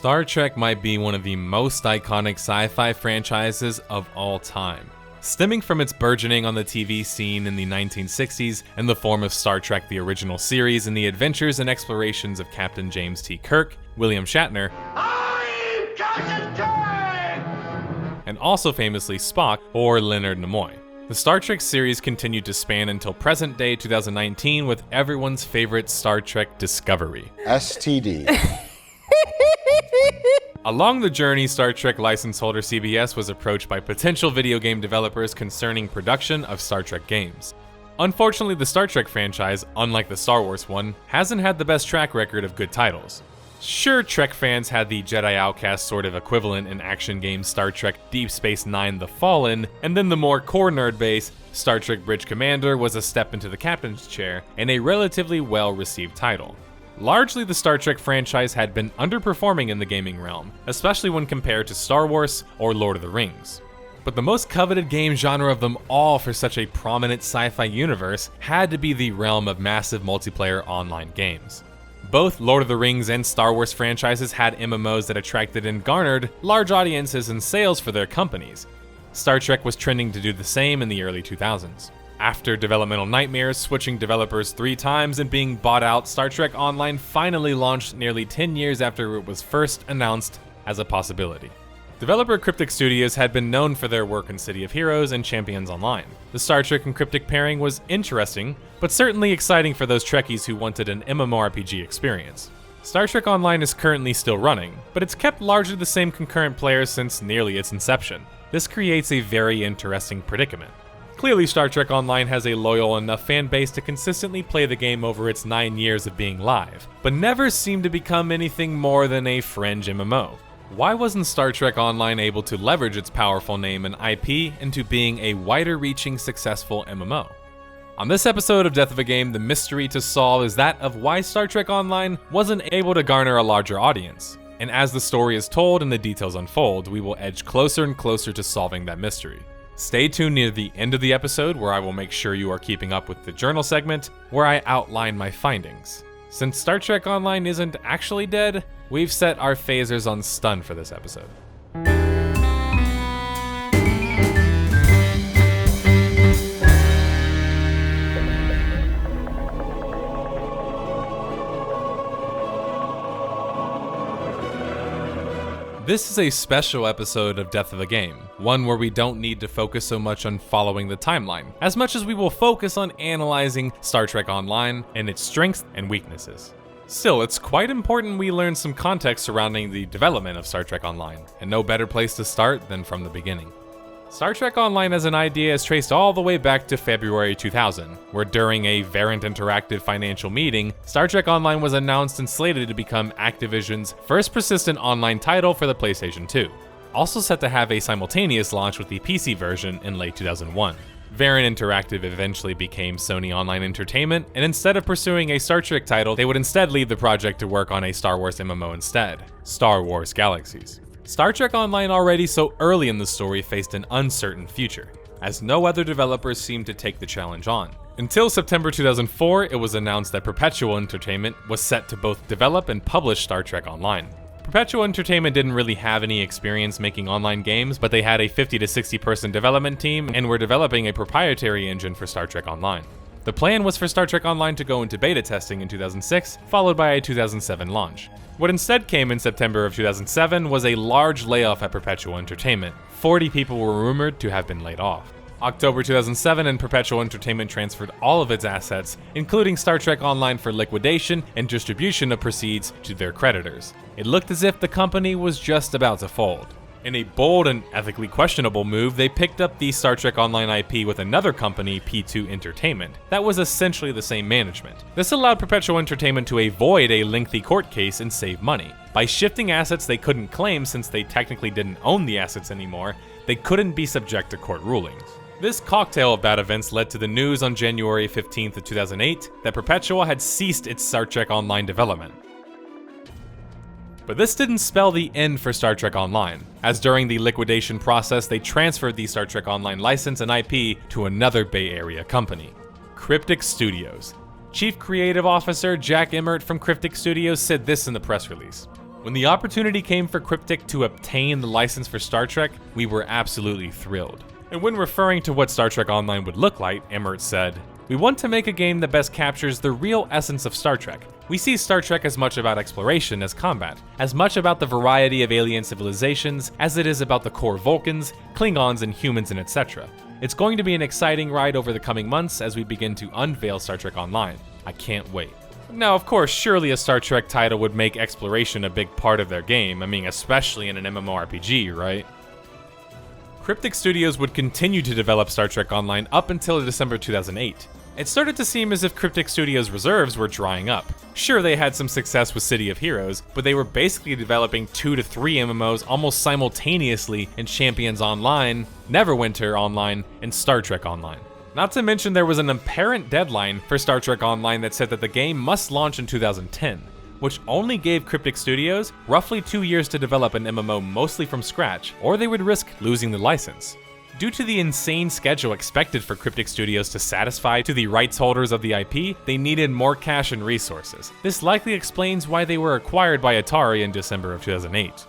Star Trek might be one of the most iconic sci-fi franchises of all time. Stemming from its burgeoning on the TV scene in the 1960s in the form of Star Trek the original series and the adventures and explorations of Captain James T. Kirk, William Shatner, and also famously Spock or Leonard Nimoy. The Star Trek series continued to span until present-day 2019 with everyone's favorite Star Trek Discovery. STD. Along the journey, Star Trek license holder CBS was approached by potential video game developers concerning production of Star Trek games. Unfortunately, the Star Trek franchise, unlike the Star Wars one, hasn't had the best track record of good titles. Sure, Trek fans had the Jedi Outcast sort of equivalent in action games Star Trek Deep Space Nine The Fallen, and then the more core nerd base, Star Trek Bridge Commander was a step into the captain's chair and a relatively well-received title. Largely, the Star Trek franchise had been underperforming in the gaming realm, especially when compared to Star Wars or Lord of the Rings. But the most coveted game genre of them all for such a prominent sci-fi universe had to be the realm of massive multiplayer online games. Both Lord of the Rings and Star Wars franchises had MMOs that attracted and garnered large audiences and sales for their companies. Star Trek was trending to do the same in the early 2000s. After developmental nightmares, switching developers 3 times, and being bought out, Star Trek Online finally launched nearly 10 years after it was first announced as a possibility. Developer Cryptic Studios had been known for their work in City of Heroes and Champions Online. The Star Trek and Cryptic pairing was interesting, but certainly exciting for those Trekkies who wanted an MMORPG experience. Star Trek Online is currently still running, but it's kept largely the same concurrent players since nearly its inception. This creates a very interesting predicament. Clearly, Star Trek Online has a loyal enough fan base to consistently play the game over its 9 years of being live, but never seemed to become anything more than a fringe MMO. Why wasn't Star Trek Online able to leverage its powerful name and IP into being a wider-reaching, successful MMO? On this episode of Death of a Game, the mystery to solve is that of why Star Trek Online wasn't able to garner a larger audience. And as the story is told and the details unfold, we will edge closer and closer to solving that mystery. Stay tuned near the end of the episode where I will make sure you are keeping up with the journal segment where I outline my findings. Since Star Trek Online isn't actually dead, we've set our phasers on stun for this episode. This is a special episode of Death of a Game, one where we don't need to focus so much on following the timeline, as much as we will focus on analyzing Star Trek Online and its strengths and weaknesses. Still, it's quite important we learn some context surrounding the development of Star Trek Online, and no better place to start than from the beginning. Star Trek Online as an idea is traced all the way back to February 2000, where during a Variant Interactive financial meeting, Star Trek Online was announced and slated to become Activision's first persistent online title for the PlayStation 2. Also set to have a simultaneous launch with the PC version in late 2001. Variant Interactive eventually became Sony Online Entertainment, and instead of pursuing a Star Trek title, they would instead leave the project to work on a Star Wars MMO instead, Star Wars Galaxies. Star Trek Online already so early in the story faced an uncertain future, as no other developers seemed to take the challenge on. Until September 2004, it was announced that Perpetual Entertainment was set to both develop and publish Star Trek Online. Perpetual Entertainment didn't really have any experience making online games, but they had a 50 to 60 person development team and were developing a proprietary engine for Star Trek Online. The plan was for Star Trek Online to go into beta testing in 2006, followed by a 2007 launch. What instead came in September of 2007 was a large layoff at Perpetual Entertainment. 40 people were rumored to have been laid off. October 2007 and Perpetual Entertainment transferred all of its assets, including Star Trek Online, for liquidation and distribution of proceeds to their creditors. It looked as if the company was just about to fold. In a bold and ethically questionable move, they picked up the Star Trek Online IP with another company, P2 Entertainment, that was essentially the same management. This allowed Perpetual Entertainment to avoid a lengthy court case and save money. By shifting assets they couldn't claim since they technically didn't own the assets anymore, they couldn't be subject to court rulings. This cocktail of bad events led to the news on January 15th of 2008 that Perpetual had ceased its Star Trek Online development. But this didn't spell the end for Star Trek Online, as during the liquidation process they transferred the Star Trek Online license and IP to another Bay Area company, Cryptic Studios. Chief Creative Officer Jack Emmert from Cryptic Studios said this in the press release. When the opportunity came for Cryptic to obtain the license for Star Trek, we were absolutely thrilled. And when referring to what Star Trek Online would look like, Emmert said, "We want to make a game that best captures the real essence of Star Trek. We see Star Trek as much about exploration as combat, as much about the variety of alien civilizations as it is about the core Vulcans, Klingons, and humans, and etc. It's going to be an exciting ride over the coming months as we begin to unveil Star Trek Online. I can't wait." Now, of course, surely a Star Trek title would make exploration a big part of their game. I mean, especially in an MMORPG, right? Cryptic Studios would continue to develop Star Trek Online up until December 2008. It started to seem as if Cryptic Studios' reserves were drying up. Sure, they had some success with City of Heroes, but they were basically developing 2 to 3 MMOs almost simultaneously in Champions Online, Neverwinter Online, and Star Trek Online. Not to mention there was an apparent deadline for Star Trek Online that said that the game must launch in 2010, which only gave Cryptic Studios roughly 2 years to develop an MMO mostly from scratch, or they would risk losing the license. Due to the insane schedule expected for Cryptic Studios to satisfy to the rights holders of the IP, they needed more cash and resources. This likely explains why they were acquired by Atari in December of 2008.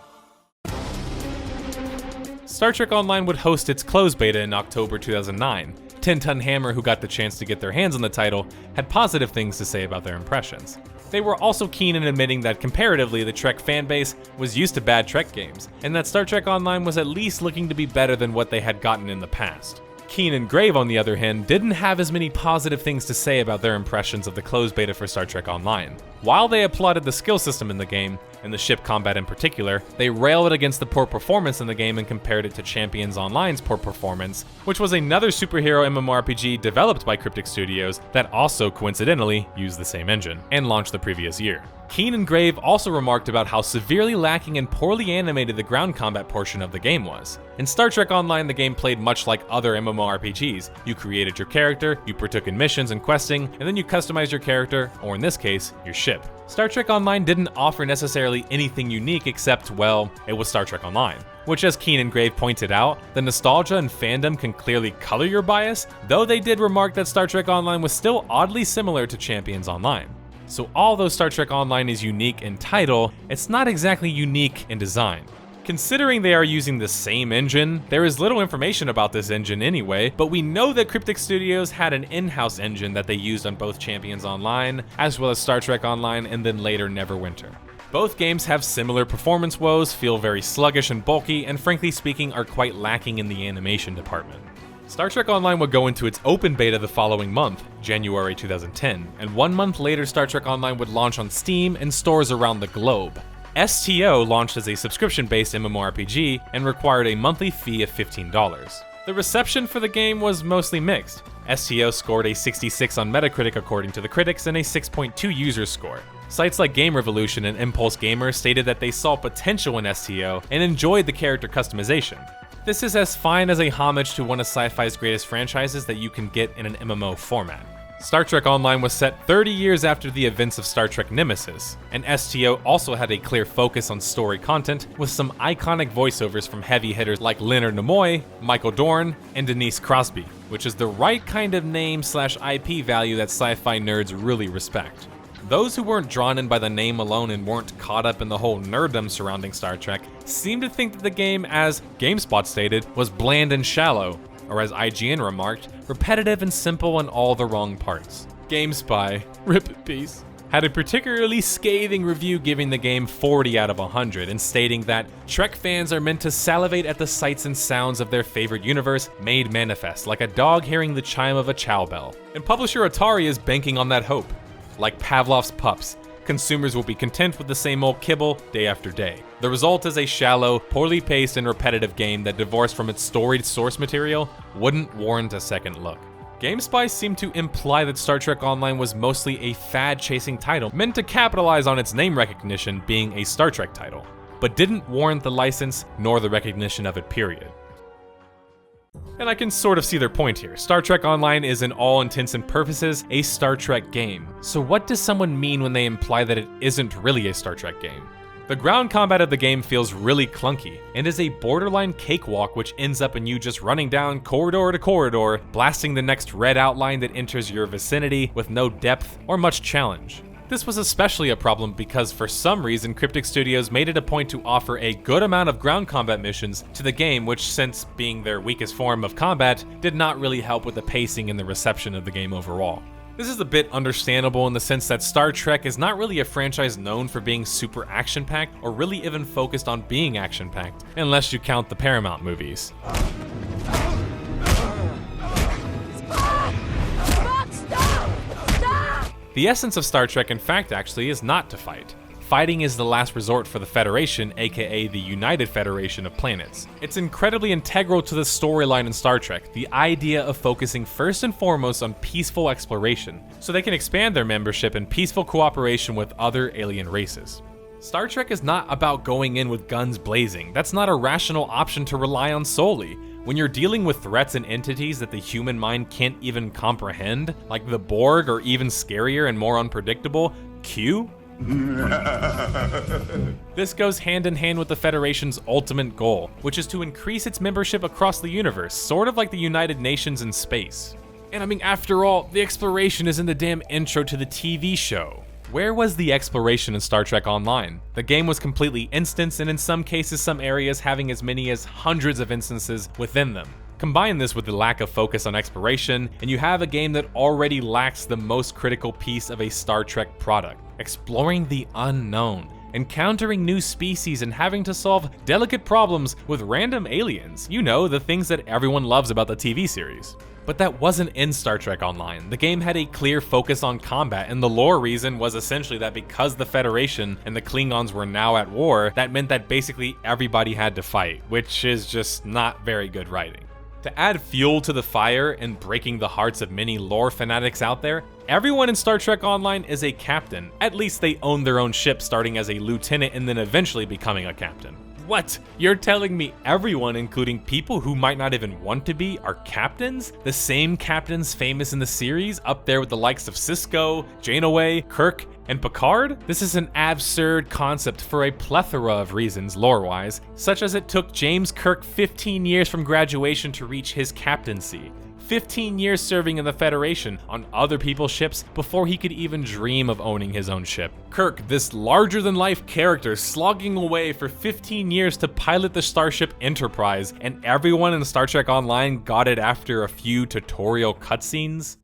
Star Trek Online would host its closed beta in October 2009. 10 Ton Hammer, who got the chance to get their hands on the title, had positive things to say about their impressions. They were also keen in admitting that comparatively the Trek fanbase was used to bad Trek games, and that Star Trek Online was at least looking to be better than what they had gotten in the past. Keen and Grave, on the other hand, didn't have as many positive things to say about their impressions of the closed beta for Star Trek Online. While they applauded the skill system in the game, and the ship combat in particular, they railed against the poor performance in the game and compared it to Champions Online's poor performance, which was another superhero MMORPG developed by Cryptic Studios that also coincidentally used the same engine, and launched the previous year. Keen and Grave also remarked about how severely lacking and poorly animated the ground combat portion of the game was. In Star Trek Online, the game played much like other MMORPGs. You created your character, you partook in missions and questing, and then you customized your character, or in this case, your ship. Star Trek Online didn't offer necessarily anything unique except, well, it was Star Trek Online. Which, as Keen and Grave pointed out, the nostalgia and fandom can clearly color your bias, though they did remark that Star Trek Online was still oddly similar to Champions Online. So although Star Trek Online is unique in title, it's not exactly unique in design. Considering they are using the same engine, there is little information about this engine anyway, but we know that Cryptic Studios had an in-house engine that they used on both Champions Online, as well as Star Trek Online, and then later Neverwinter. Both games have similar performance woes, feel very sluggish and bulky, and frankly speaking are quite lacking in the animation department. Star Trek Online would go into its open beta the following month, January 2010, and 1 month later Star Trek Online would launch on Steam and stores around the globe. STO launched as a subscription-based MMORPG and required a monthly fee of $15. The reception for the game was mostly mixed. STO scored a 66 on Metacritic according to the critics and a 6.2 user score. Sites like Game Revolution and Impulse Gamer stated that they saw potential in STO and enjoyed the character customization. This is as fine as a homage to one of sci-fi's greatest franchises that you can get in an MMO format. Star Trek Online was set 30 years after the events of Star Trek Nemesis, and STO also had a clear focus on story content with some iconic voiceovers from heavy hitters like Leonard Nimoy, Michael Dorn, and Denise Crosby, which is the right kind of name/IP value that sci-fi nerds really respect. Those who weren't drawn in by the name alone and weren't caught up in the whole nerddom surrounding Star Trek seemed to think that the game, as GameSpot stated, was bland and shallow, or as IGN remarked, repetitive and simple in all the wrong parts. GameSpy, rip in peace, had a particularly scathing review giving the game 40 out of 100 and stating that Trek fans are meant to salivate at the sights and sounds of their favorite universe made manifest like a dog hearing the chime of a chow bell. And publisher Atari is banking on that hope. Like Pavlov's pups, consumers will be content with the same old kibble day after day. The result is a shallow, poorly paced, and repetitive game that, divorced from its storied source material, wouldn't warrant a second look. GameSpy seemed to imply that Star Trek Online was mostly a fad-chasing title meant to capitalize on its name recognition being a Star Trek title, but didn't warrant the license nor the recognition of it, period. And I can sort of see their point here. Star Trek Online is in all intents and purposes a Star Trek game. So what does someone mean when they imply that it isn't really a Star Trek game? The ground combat of the game feels really clunky and is a borderline cakewalk which ends up in you just running down corridor to corridor, blasting the next red outline that enters your vicinity with no depth or much challenge. This was especially a problem because for some reason Cryptic Studios made it a point to offer a good amount of ground combat missions to the game, which, since being their weakest form of combat, did not really help with the pacing and the reception of the game overall. This is a bit understandable in the sense that Star Trek is not really a franchise known for being super action-packed or really even focused on being action-packed, unless you count the Paramount movies. The essence of Star Trek, in fact, actually is not to fight. Fighting is the last resort for the Federation, aka the United Federation of Planets. It's incredibly integral to the storyline in Star Trek, the idea of focusing first and foremost on peaceful exploration, so they can expand their membership in peaceful cooperation with other alien races. Star Trek is not about going in with guns blazing. That's not a rational option to rely on solely. When you're dealing with threats and entities that the human mind can't even comprehend, like the Borg, or even scarier and more unpredictable, Q? This goes hand in hand with the Federation's ultimate goal, which is to increase its membership across the universe, sort of like the United Nations in space. And I mean, after all, the exploration is in the damn intro to the TV show. Where was the exploration in Star Trek Online? The game was completely instanced, and in some cases some areas having as many as hundreds of instances within them. Combine this with the lack of focus on exploration, and you have a game that already lacks the most critical piece of a Star Trek product: exploring the unknown, encountering new species, and having to solve delicate problems with random aliens. You know, the things that everyone loves about the TV series. But that wasn't in Star Trek Online. The game had a clear focus on combat, and the lore reason was essentially that because the Federation and the Klingons were now at war, that meant that basically everybody had to fight, which is just not very good writing. To add fuel to the fire and breaking the hearts of many lore fanatics out there, everyone in Star Trek Online is a captain. At least they own their own ship, starting as a lieutenant and then eventually becoming a captain. What? You're telling me everyone, including people who might not even want to be, are captains? The same captains famous in the series, up there with the likes of Sisko, Janeway, Kirk, and Picard? This is an absurd concept for a plethora of reasons lore-wise, such as it took James Kirk 15 years from graduation to reach his captaincy. 15 years serving in the Federation on other people's ships before he could even dream of owning his own ship. Kirk, this larger-than-life character, slogging away for 15 years to pilot the Starship Enterprise, and everyone in Star Trek Online got it after a few tutorial cutscenes?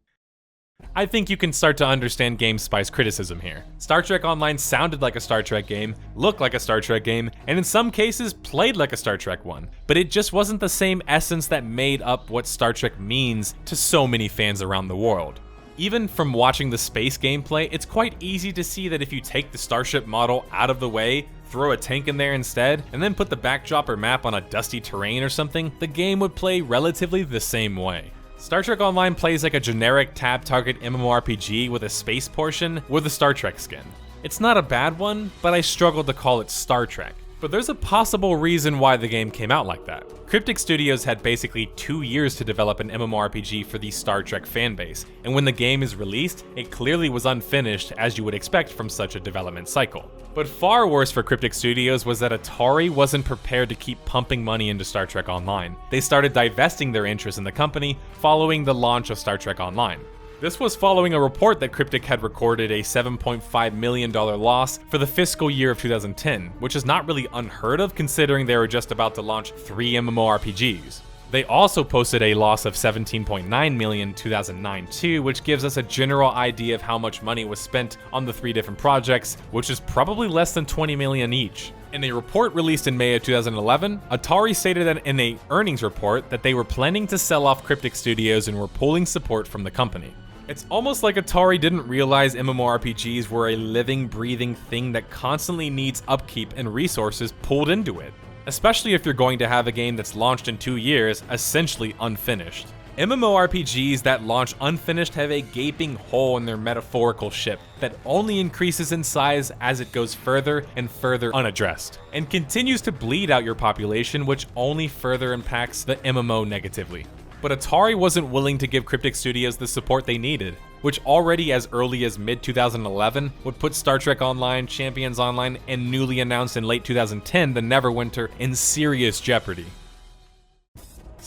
I think you can start to understand GameSpy's criticism here. Star Trek Online sounded like a Star Trek game, looked like a Star Trek game, and in some cases played like a Star Trek one, but it just wasn't the same essence that made up what Star Trek means to so many fans around the world. Even from watching the space gameplay, it's quite easy to see that if you take the starship model out of the way, throw a tank in there instead, and then put the backdrop or map on a dusty terrain or something, the game would play relatively the same way. Star Trek Online plays like a generic tab target MMORPG with a space portion with a Star Trek skin. It's not a bad one, but I struggle to call it Star Trek. But there's a possible reason why the game came out like that. Cryptic Studios had basically 2 years to develop an MMORPG for the Star Trek fanbase, and when the game is released, it clearly was unfinished, as you would expect from such a development cycle. But far worse for Cryptic Studios was that Atari wasn't prepared to keep pumping money into Star Trek Online. They started divesting their interest in the company following the launch of Star Trek Online. This was following a report that Cryptic had recorded a $7.5 million loss for the fiscal year of 2010, which is not really unheard of considering they were just about to launch 3 MMORPGs. They also posted a loss of $17.9 million in 2009 too, which gives us a general idea of how much money was spent on the 3 different projects, which is probably less than $20 million each. In a report released in May of 2011, Atari stated that in an earnings report that they were planning to sell off Cryptic Studios and were pulling support from the company. It's almost like Atari didn't realize MMORPGs were a living, breathing thing that constantly needs upkeep and resources pulled into it, especially if you're going to have a game that's launched in 2 years, essentially unfinished. MMORPGs that launch unfinished have a gaping hole in their metaphorical ship that only increases in size as it goes further and further unaddressed, and continues to bleed out your population, which only further impacts the MMO negatively. But Atari wasn't willing to give Cryptic Studios the support they needed, which already as early as mid-2011 would put Star Trek Online, Champions Online, and newly announced in late 2010 the Neverwinter in serious jeopardy.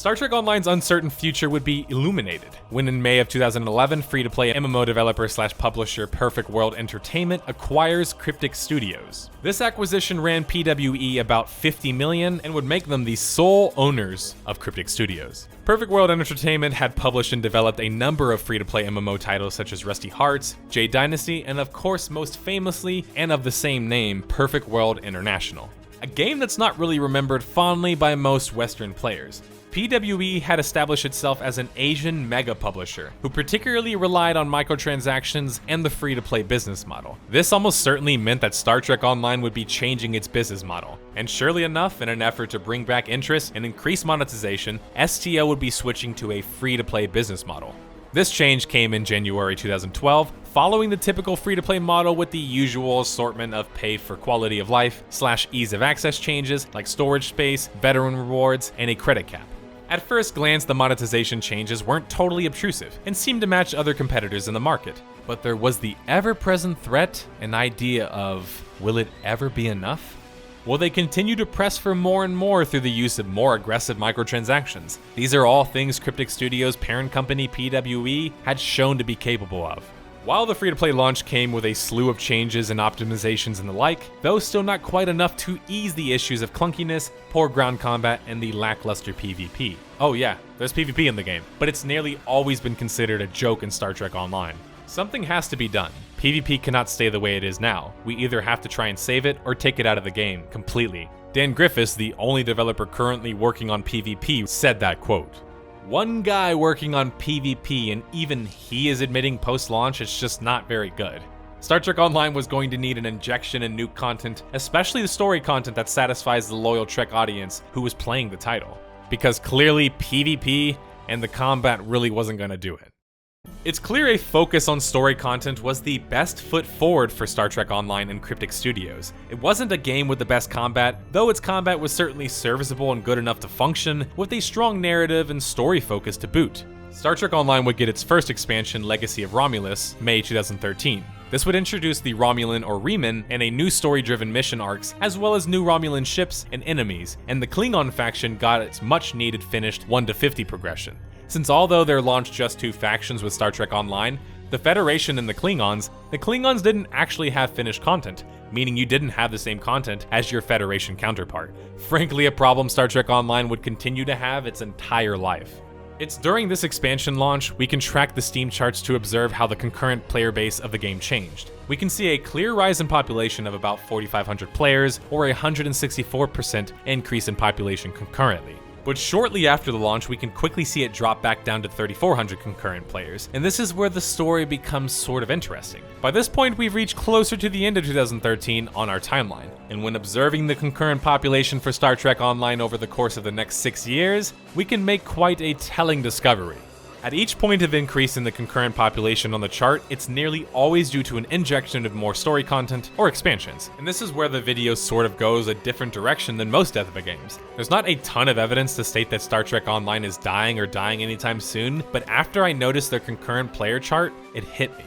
Star Trek Online's uncertain future would be illuminated when in May of 2011, free-to-play MMO developer/publisher Perfect World Entertainment acquires Cryptic Studios. This acquisition ran PWE about $50 million and would make them the sole owners of Cryptic Studios. Perfect World Entertainment had published and developed a number of free-to-play MMO titles such as Rusty Hearts, Jade Dynasty, and of course most famously, and of the same name, Perfect World International. A game that's not really remembered fondly by most Western players. PWE had established itself as an Asian mega publisher who particularly relied on microtransactions and the free-to-play business model. This almost certainly meant that Star Trek Online would be changing its business model, and surely enough, in an effort to bring back interest and increase monetization, STO would be switching to a free-to-play business model. This change came in January 2012, following the typical free-to-play model with the usual assortment of pay for quality of life / ease of access changes like storage space, veteran rewards, and a credit cap. At first glance, the monetization changes weren't totally obtrusive and seemed to match other competitors in the market. But there was the ever-present threat and idea of, will it ever be enough? Will they continue to press for more and more through the use of more aggressive microtransactions? These are all things Cryptic Studios' parent company PWE had shown to be capable of. While the free-to-play launch came with a slew of changes and optimizations and the like, though still not quite enough to ease the issues of clunkiness, poor ground combat, and the lackluster PvP. Oh yeah, there's PvP in the game, but it's nearly always been considered a joke in Star Trek Online. Something has to be done. PvP cannot stay the way it is now. We either have to try and save it or take it out of the game completely. Dan Griffiths, the only developer currently working on PvP, said that quote. One guy working on PvP, and even he is admitting post-launch it's just not very good. Star Trek Online was going to need an injection in new content, especially the story content that satisfies the loyal Trek audience who was playing the title. Because clearly PvP and the combat really wasn't going to do it. It's clear a focus on story content was the best foot forward for Star Trek Online and Cryptic Studios. It wasn't a game with the best combat, though its combat was certainly serviceable and good enough to function, with a strong narrative and story focus to boot. Star Trek Online would get its first expansion, Legacy of Romulus, May 2013. This would introduce the Romulan or Reman and a new story-driven mission arcs, as well as new Romulan ships and enemies, and the Klingon faction got its much-needed finished 1-50 progression. Since although there launched just 2 factions with Star Trek Online, the Federation and the Klingons didn't actually have finished content, meaning you didn't have the same content as your Federation counterpart. Frankly, a problem Star Trek Online would continue to have its entire life. It's during this expansion launch we can track the Steam charts to observe how the concurrent player base of the game changed. We can see a clear rise in population of about 4,500 players, or a 164% increase in population concurrently. But shortly after the launch, we can quickly see it drop back down to 3,400 concurrent players, and this is where the story becomes sort of interesting. By this point, we've reached closer to the end of 2013 on our timeline, and when observing the concurrent population for Star Trek Online over the course of the next 6 years, we can make quite a telling discovery. At each point of increase in the concurrent population on the chart, it's nearly always due to an injection of more story content or expansions. And this is where the video sort of goes a different direction than most Death of a games. There's not a ton of evidence to state that Star Trek Online is dying or dying anytime soon, but after I noticed their concurrent player chart, it hit me.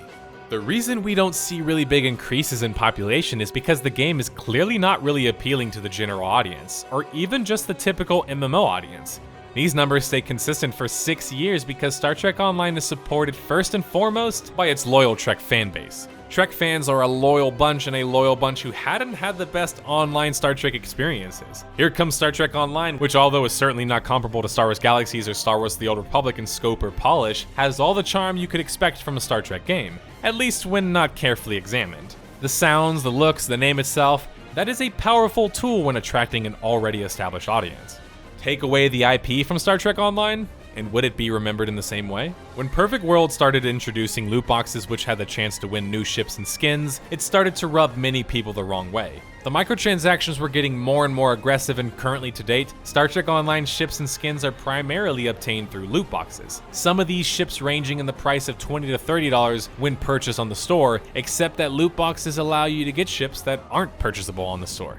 The reason we don't see really big increases in population is because the game is clearly not really appealing to the general audience, or even just the typical MMO audience. These numbers stay consistent for 6 years because Star Trek Online is supported first and foremost by its loyal Trek fanbase. Trek fans are a loyal bunch, and a loyal bunch who hadn't had the best online Star Trek experiences. Here comes Star Trek Online, which although is certainly not comparable to Star Wars Galaxies or Star Wars The Old Republic in scope or polish, has all the charm you could expect from a Star Trek game, at least when not carefully examined. The sounds, the looks, the name itself, that is a powerful tool when attracting an already established audience. Take away the IP from Star Trek Online, and would it be remembered in the same way? When Perfect World started introducing loot boxes which had the chance to win new ships and skins, it started to rub many people the wrong way. The microtransactions were getting more and more aggressive, and currently to date, Star Trek Online ships and skins are primarily obtained through loot boxes. Some of these ships ranging in the price of $20 to $30 when purchased on the store, except that loot boxes allow you to get ships that aren't purchasable on the store.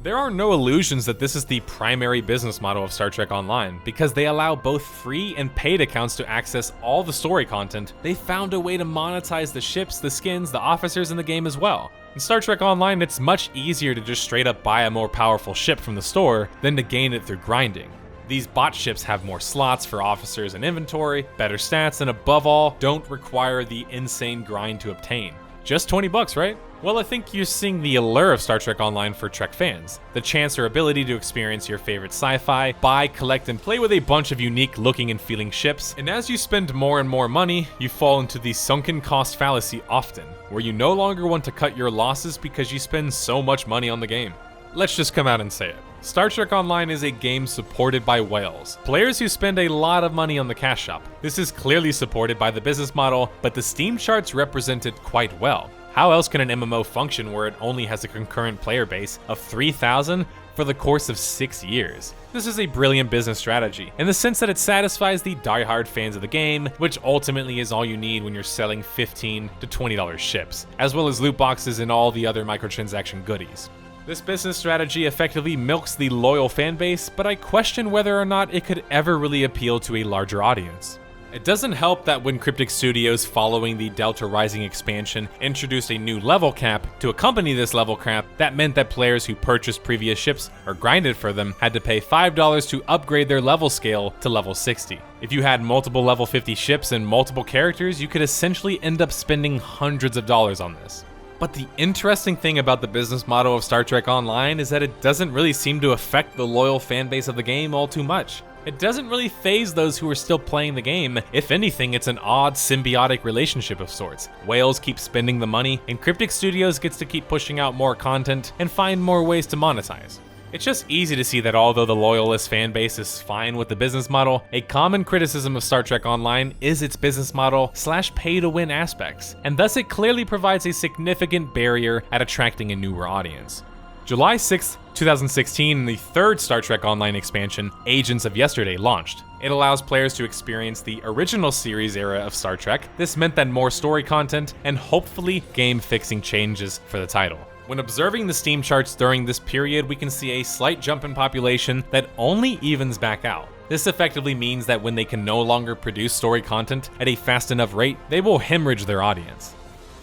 There are no illusions that this is the primary business model of Star Trek Online, because they allow both free and paid accounts to access all the story content. They found a way to monetize the ships, the skins, the officers in the game as well. In Star Trek Online, it's much easier to just straight up buy a more powerful ship from the store than to gain it through grinding. These bot ships have more slots for officers and inventory, better stats, and above all, don't require the insane grind to obtain. Just 20 bucks, right? Well, I think you're seeing the allure of Star Trek Online for Trek fans. The chance or ability to experience your favorite sci-fi, buy, collect, and play with a bunch of unique looking and feeling ships. And as you spend more and more money, you fall into the sunken cost fallacy often, where you no longer want to cut your losses because you spend so much money on the game. Let's just come out and say it. Star Trek Online is a game supported by whales, players who spend a lot of money on the cash shop. This is clearly supported by the business model, but the Steam charts represent it quite well. How else can an MMO function where it only has a concurrent player base of 3,000 for the course of 6 years? This is a brilliant business strategy, in the sense that it satisfies the die-hard fans of the game, which ultimately is all you need when you're selling $15 to $20 ships, as well as loot boxes and all the other microtransaction goodies. This business strategy effectively milks the loyal fan base, but I question whether or not it could ever really appeal to a larger audience. It doesn't help that when Cryptic Studios, following the Delta Rising expansion, introduced a new level cap to accompany this level cap, that meant that players who purchased previous ships or grinded for them had to pay $5 to upgrade their level scale to level 60. If you had multiple level 50 ships and multiple characters, you could essentially end up spending hundreds of dollars on this. But the interesting thing about the business model of Star Trek Online is that it doesn't really seem to affect the loyal fan base of the game all too much. It doesn't really faze those who are still playing the game. If anything, it's an odd symbiotic relationship of sorts. Whales keep spending the money, and Cryptic Studios gets to keep pushing out more content and find more ways to monetize. It's just easy to see that although the loyalist fan base is fine with the business model, a common criticism of Star Trek Online is its business model / pay-to-win aspects, and thus it clearly provides a significant barrier at attracting a newer audience. July 6th, 2016, the third Star Trek Online expansion, Agents of Yesterday, launched. It allows players to experience the original series era of Star Trek. This meant that more story content and hopefully game-fixing changes for the title. When observing the Steam charts during this period, we can see a slight jump in population that only evens back out. This effectively means that when they can no longer produce story content at a fast enough rate, they will hemorrhage their audience.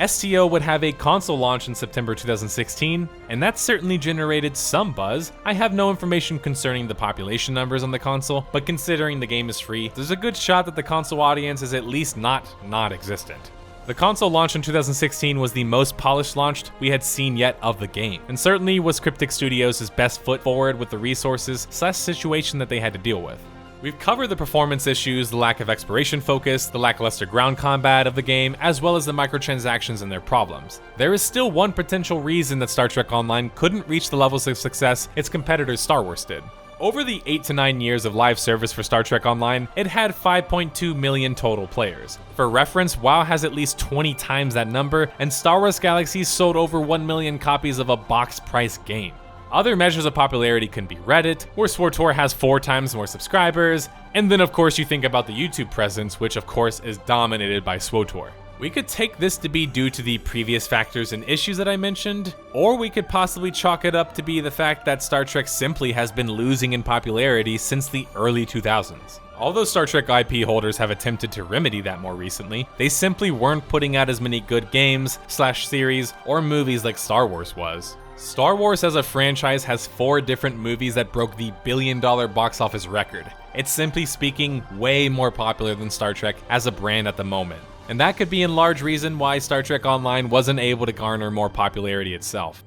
STO would have a console launch in September 2016, and that certainly generated some buzz. I have no information concerning the population numbers on the console, but considering the game is free, there's a good shot that the console audience is at least not non-existent. The console launch in 2016 was the most polished launch we had seen yet of the game, and certainly was Cryptic Studios' best foot forward with the resources / situation that they had to deal with. We've covered the performance issues, the lack of exploration focus, the lackluster ground combat of the game, as well as the microtransactions and their problems. There is still one potential reason that Star Trek Online couldn't reach the levels of success its competitors Star Wars did. Over the 8 to 9 years of live service for Star Trek Online, it had 5.2 million total players. For reference, WoW has at least 20 times that number, and Star Wars Galaxies sold over 1 million copies of a box price game. Other measures of popularity can be Reddit, where SWTOR has 4 times more subscribers, and then of course you think about the YouTube presence, which of course is dominated by SWTOR. We could take this to be due to the previous factors and issues that I mentioned, or we could possibly chalk it up to be the fact that Star Trek simply has been losing in popularity since the early 2000s. Although Star Trek IP holders have attempted to remedy that more recently, they simply weren't putting out as many good games / series or movies like Star Wars was. Star Wars as a franchise has 4 different movies that broke the billion-dollar box office record. It's simply speaking way more popular than Star Trek as a brand at the moment. And that could be in large reason why Star Trek Online wasn't able to garner more popularity itself.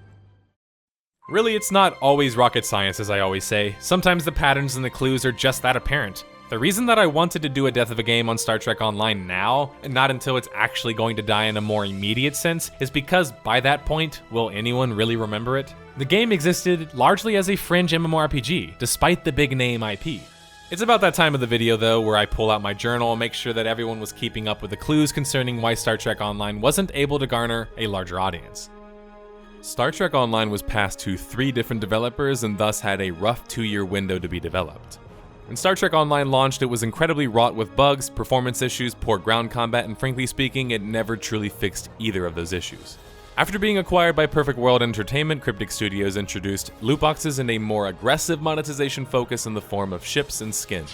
Really, it's not always rocket science, as I always say. Sometimes the patterns and the clues are just that apparent. The reason that I wanted to do a death of a game on Star Trek Online now, and not until it's actually going to die in a more immediate sense, is because by that point, will anyone really remember it? The game existed largely as a fringe MMORPG, despite the big name IP. It's about that time of the video though where I pull out my journal and make sure that everyone was keeping up with the clues concerning why Star Trek Online wasn't able to garner a larger audience. Star Trek Online was passed to 3 different developers and thus had a rough 2-year window to be developed. When Star Trek Online launched, it was incredibly wrought with bugs, performance issues, poor ground combat, and frankly speaking, it never truly fixed either of those issues. After being acquired by Perfect World Entertainment, Cryptic Studios introduced loot boxes and a more aggressive monetization focus in the form of ships and skins.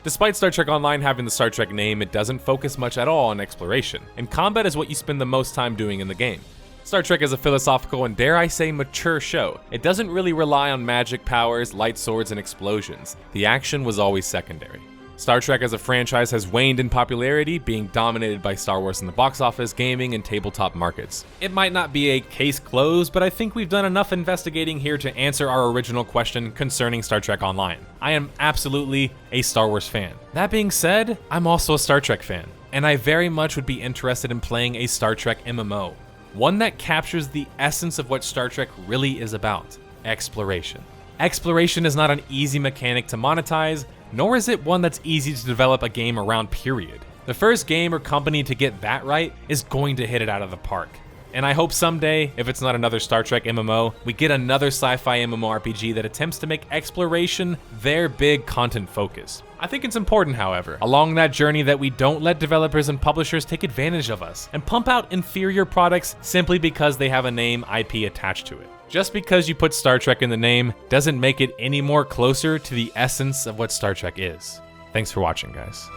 Despite Star Trek Online having the Star Trek name, it doesn't focus much at all on exploration, and combat is what you spend the most time doing in the game. Star Trek is a philosophical and, dare I say, mature show. It doesn't really rely on magic powers, light swords, and explosions. The action was always secondary. Star Trek as a franchise has waned in popularity, being dominated by Star Wars in the box office, gaming, and tabletop markets. It might not be a case closed, but I think we've done enough investigating here to answer our original question concerning Star Trek Online. I am absolutely a Star Wars fan. That being said, I'm also a Star Trek fan, and I very much would be interested in playing a Star Trek MMO. One that captures the essence of what Star Trek really is about: exploration. Exploration is not an easy mechanic to monetize, nor is it one that's easy to develop a game around, period. The first game or company to get that right is going to hit it out of the park. And I hope someday, if it's not another Star Trek MMO, we get another sci-fi MMORPG that attempts to make exploration their big content focus. I think it's important, however, along that journey, that we don't let developers and publishers take advantage of us and pump out inferior products simply because they have a name IP attached to it. Just because you put Star Trek in the name doesn't make it any more closer to the essence of what Star Trek is. Thanks for watching, guys.